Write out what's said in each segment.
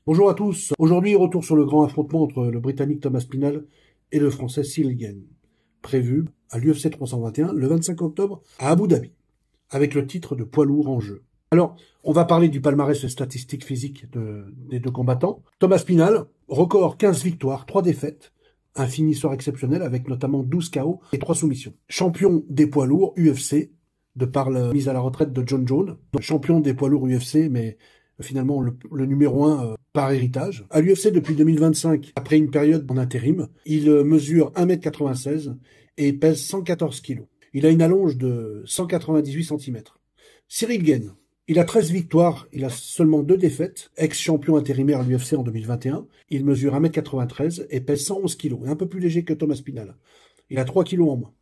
Bonjour à tous. Aujourd'hui, retour sur le grand affrontement entre le Britannique Thomas Spinal et le Français Cyril Gane, prévu à l'UFC 321 le 25 octobre à Abu Dhabi, avec le titre de poids lourd en jeu. Alors, on va parler du palmarès statistique physique des deux combattants. Thomas Spinal, record 15 victoires, 3 défaites, un finisseur exceptionnel avec notamment 12 KO et 3 soumissions. Champion des poids lourds UFC, de par la mise à la retraite de John Jones. Donc, champion des poids lourds UFC, mais finalement le numéro 1 par héritage. À l'UFC depuis 2025, après une période en intérim, il mesure 1m96 et pèse 114 kg. Il a une allonge de 198 cm. Cyril Gane, il a 13 victoires, il a seulement 2 défaites, ex-champion intérimaire à l'UFC en 2021. Il mesure 1m93 et pèse 111 kg, un peu plus léger que Thomas Spinal. Il a 3 kg en moins.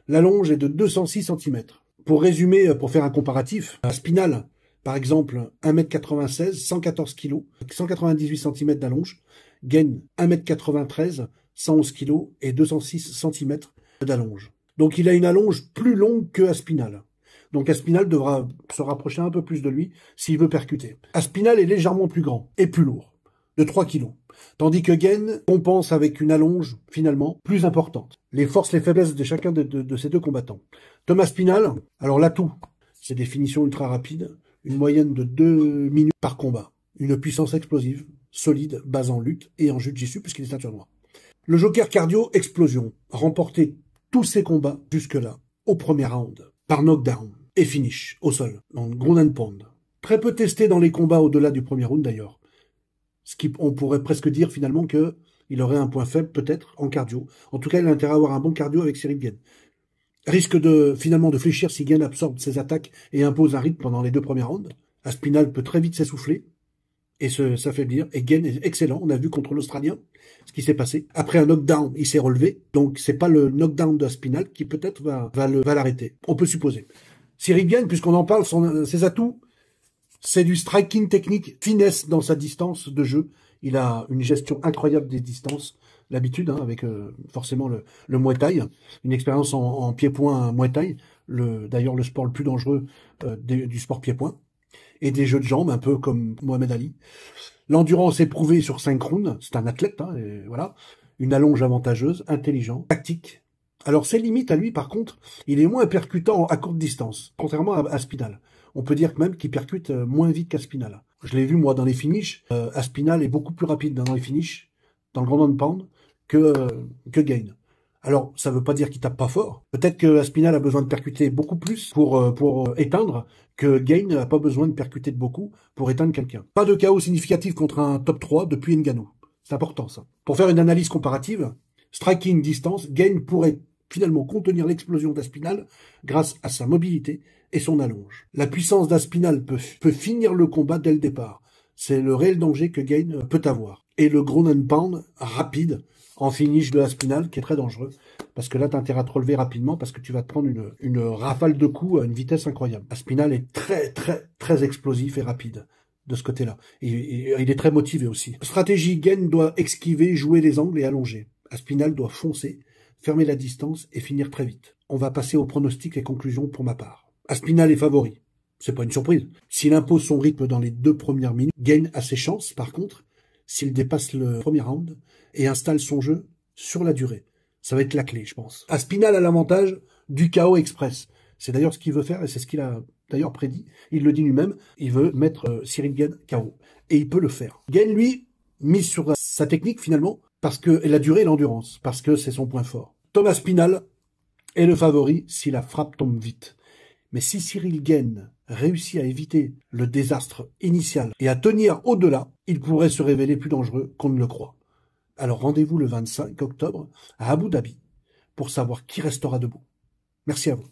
L'allonge est de 206 cm. Pour résumer, pour faire un comparatif, Spinal, par exemple, 1m96, 114 kg, 198 cm d'allonge. Gane, 1m93, 111 kg et 206 cm d'allonge. Donc il a une allonge plus longue que Aspinal. Donc Aspinal devra se rapprocher un peu plus de lui s'il veut percuter. Aspinal est légèrement plus grand et plus lourd, de 3 kg. Tandis que Gane compense avec une allonge, finalement, plus importante. Les forces, les faiblesses de chacun de ces deux combattants. Thomas Spinal, alors l'atout, c'est des finitions ultra rapides, une moyenne de 2 minutes par combat, une puissance explosive, solide, base en lutte et en jiu-jitsu puisqu'il est ceinture noire. Le joker cardio, explosion, remporté tous ses combats jusque-là, au premier round, par knockdown et finish, au sol, en ground and pound. Très peu testé dans les combats au-delà du premier round d'ailleurs. On pourrait presque dire finalement qu'il aurait un point faible peut-être en cardio. En tout cas, il a intérêt à avoir un bon cardio avec Cyril Gane. Risque finalement de fléchir si Gane absorbe ses attaques et impose un rythme pendant les 2 premiers rounds. Aspinal peut très vite s'essouffler et s'affaiblir. Et Gane est excellent. On a vu contre l'Australien ce qui s'est passé. Après un knockdown, il s'est relevé. Donc c'est pas le knockdown d'Aspinal qui peut-être va l'arrêter. On peut supposer. Cyril Gane, puisqu'on en parle, ses atouts, c'est du striking technique, finesse dans sa distance de jeu. Il a une gestion incroyable des distances. L'habitude, avec forcément le Muay Thai, une expérience en pied-point Muay Thai, d'ailleurs le sport le plus dangereux du sport pied-point, et des jeux de jambes, un peu comme Mohamed Ali. L'endurance éprouvée sur 5 rounds, c'est un athlète, et voilà, une allonge avantageuse, intelligent, tactique. Alors ses limites à lui, par contre, il est moins percutant à courte distance, contrairement à Spinal. On peut dire même qu'il percute moins vite qu'Aspinal. Je l'ai vu moi dans les finishes, Aspinal est beaucoup plus rapide dans les finishes, dans le grand and pound, que Gane. Alors, ça veut pas dire qu'il tape pas fort. Peut-être que Aspinal a besoin de percuter beaucoup plus pour éteindre, que Gane n'a pas besoin de percuter de beaucoup pour éteindre quelqu'un. Pas de KO significatif contre un top 3 depuis Ngannou. C'est important, ça. Pour faire une analyse comparative, striking distance, Gane pourrait finalement contenir l'explosion d'Aspinal grâce à sa mobilité et son allonge. La puissance d'Aspinal peut finir le combat dès le départ. C'est le réel danger que Gane peut avoir. Et le ground and pound rapide en finish de Aspinal, qui est très dangereux, parce que là, tu as intérêt à te relever rapidement, parce que tu vas te prendre une rafale de coups à une vitesse incroyable. Aspinal est très explosif et rapide de ce côté-là. Et il est très motivé aussi. Stratégie, Gane doit esquiver, jouer les angles et allonger. Aspinal doit foncer, fermer la distance et finir très vite. On va passer aux pronostics et conclusions pour ma part. Aspinal est favori. C'est pas une surprise. S'il impose son rythme dans les 2 premières minutes, Gane a ses chances, par contre, s'il dépasse le premier round et installe son jeu sur la durée. Ça va être la clé, je pense. Aspinal a l'avantage du KO express. C'est d'ailleurs ce qu'il veut faire et c'est ce qu'il a d'ailleurs prédit. Il le dit lui-même. Il veut mettre Cyril Gane KO. Et il peut le faire. Gane, lui, mise sur sa technique finalement, parce que la durée et l'endurance, parce que c'est son point fort. Thomas Spinal est le favori si la frappe tombe vite. Mais si Cyril Gane réussit à éviter le désastre initial et à tenir au-delà, il pourrait se révéler plus dangereux qu'on ne le croit. Alors rendez-vous le 25 octobre à Abu Dhabi pour savoir qui restera debout. Merci à vous.